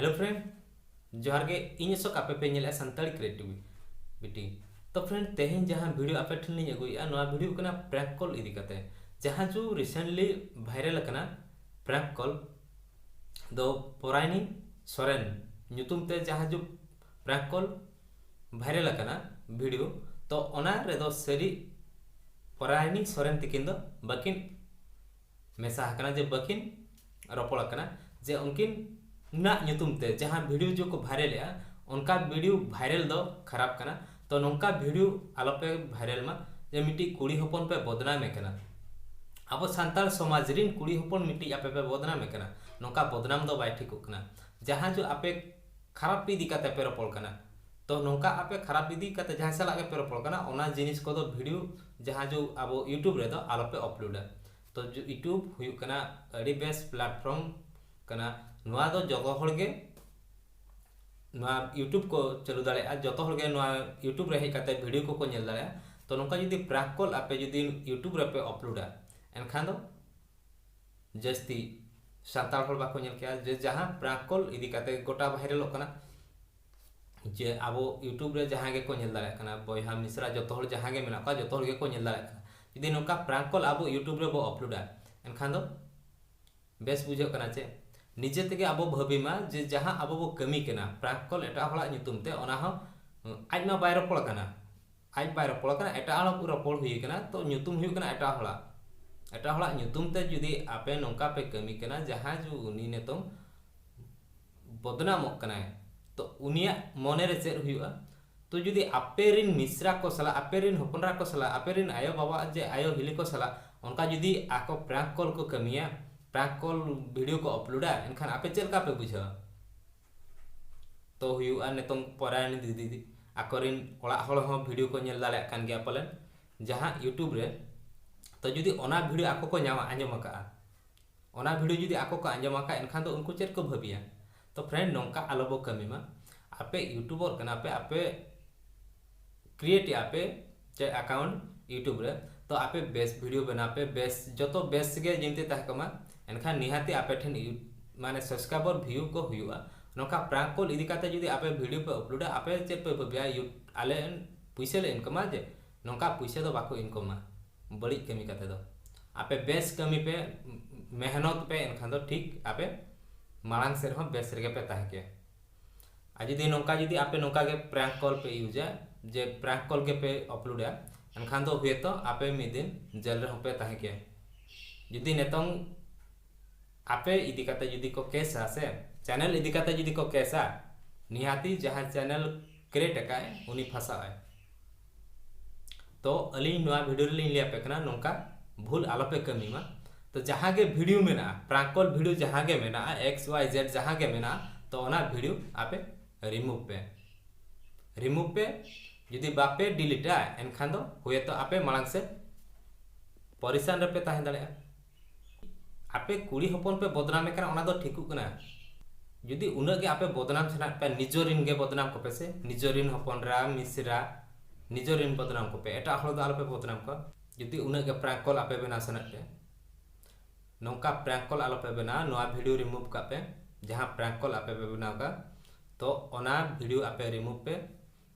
Hello friend, जोहार गे इन अशोक आपे पे नेला सानताड़ी क्रिएटिविटी। तो फ्रेंड तेहन जहां वीडियो आपे ठन लिंग अगुया नोआ वीडियो कना प्रैंक कॉल इदी कते जहां जो रिसेंटली वायरल कना प्रैंक कॉल दो पोरायनी सोरेन ᱧᱩᱛᱩᱢ ते जहां जो प्रैंक कॉल वायरल कना वीडियो तो ओना रेदो सरी पोरायनी सोरेन तिकिन दो बकिन मेसा कना जे बकिन रोपड़ कना जे उनकिन ना ᱧᱩᱛᱩᱢ ते जहां वीडियो जो को वायरल है उनका वीडियो वायरल दो खराब कना तो नोंका वीडियो आलोपे वायरल मा जे मिट्टी कुड़ी हपन पे बदनाम कना अब सान्ताल समाज रिन कुड़ी हपन मिट्टी आपे पे बदनाम कना नोंका बदनाम दो बाय ठीक कना जहां जो आपे खराब इदी काते पे रोपड़ कना तो नोंका आपे खराब इदी काते जहां सला के पे रोपड़ कना ओना जिनिस को दो वीडियो जहां जो अब यूट्यूब रे दो आलोपे अपलोड तो जो यूट्यूब हुयु कना अडी बेस्ट प्लेटफॉर्म कना नोआ दो जगह हड़गे नोआ यूट्यूब को चलू दाड़े जतो हड़गे नोआ यूट्यूब रे हेज काते वीडियो को नेल दाड़े तो नोंका जदी प्रैंक कॉल आपे जदी यूट्यूब रे पे अपलोडा एनखान दो जस्ती सान्ताल हड़ बाको नेल के जे जहां प्रैंक कॉल इदी काते गोटा वायरल कना जे आबो यूट्यूब रे जहां गे को नेल दाड़े कना बयहा मिश्रा जतो हड़ जहां गे मेना का जतो हड़ गे को नेल दाड़े कना जदी नोंका प्रैंक कॉल आबो यूट्यूब रे बो अपलोडा एनखान दो बेस बुझो कना चे निजे तेगे आबो भाबीमा जे जहां आबो बो कमी कना प्रैंक कॉल एटा हला ᱧᱩᱛᱩᱢ ते ओना हो आज मा बाय रोपड़ कना आज बाय रोपड़ कना एटा हला रोपड़ हुई कना तो ᱧᱩᱛᱩᱢ हुई कना एटा हला ᱧᱩᱛᱩᱢ ते जुदी आपे नोंका पे कमी कना जहां जो उनी नेतो बदनाम कना तो उनिया मने रे चेर हुआ तो जुदी आपे रिन मिश्रा को सला आपे रिन हपनरा को सला आपे रिन आयो बाबा जे आयो हिली को सला उनका जुदी आको प्रैंक कॉल को कमिया प्रैंक कॉल वीडियो को अपलोडा एनखान आपे चलका पे बुझा तो हुआ नेतों पोरायनी दीदी आकोरिन ओड़ा हड़ हो वीडियो को नेल दाले कान गया पलन जहां यूट्यूब रे तो जुदी ओना वीडियो आको को ᱧᱟᱢᱟ आंजम का ओना वीडियो जुदी आको को आंजम का एनखान तो उनको चेक को भाबिया तो फ्रेंड नोंका आलोबो कमीमा आपे यूट्यूबर कना पे आपे क्रिएट आपे चे अकाउंट यूट्यूब रे तो आपे बेस्ट वीडियो बना पे बेस्ट जतो बेस्ट गे जिनते ताकमा एनखान निहाती आपे ठन माने सब्सक्राइबर व्यू को हुआ नोका प्रैंक कॉल इदी काते जुदी आपे वीडियो पे अपलोड आपे चेक पे भाबिया आले पैसे ले इनकमा जे नोका पैसे दो बाको इनकमा बड़ी कमी काते दो आपे बेस्ट कमी पे मेहनत पे एनखान दो ठीक आपे मांग से रहो बेस्ट रेगे पे ताहे के आ जुदी नोका जुदी आपे नोका के प्रैंक कॉल पे यूजा जे प्रैंक कॉल के पे अपलोड एनखान दो हुए तो आपे मिद दिन जेल रे पे ताहे के जुदी नेतों आपे इदी काते जुदी को केसा से चैनल इदी काते जुदी को केसा निहाती जहां चैनल क्रिएट काए उनी फसाए तो अली नोआ वीडियो रे लिया पे कना नोंका भूल आलोपे कमीमा तो जहां गे वीडियो मेना प्रैंक कॉल वीडियो जहां गे मेना एक्स वाई जेड जहां गे मेना तो ओना वीडियो आपे रिमूव पे जुदी बापे डिलीटा एनखान दो हुए तो आपे मांग से परेशान रे पे ताहे दाड़े आपे कुड़ी हपन पे बदनाम कना ओना दो ठीकु कना जुदी उना गे आपे बदनाम छना पे निजोरिन गे बदनाम को पे से निजोरिन हपनरा मिश्रा निजोरिन बदनाम को पे एटा हळ दो आलो पे बदनाम को जुदी उना गे प्रैंक कॉल आपे बना सनत पे नोंका प्रैंक कॉल आलो पे बना नोआ वीडियो रिमूव का पे जहां प्रैंक कॉल आपे बना का तो ओना वीडियो आपे रिमूव पे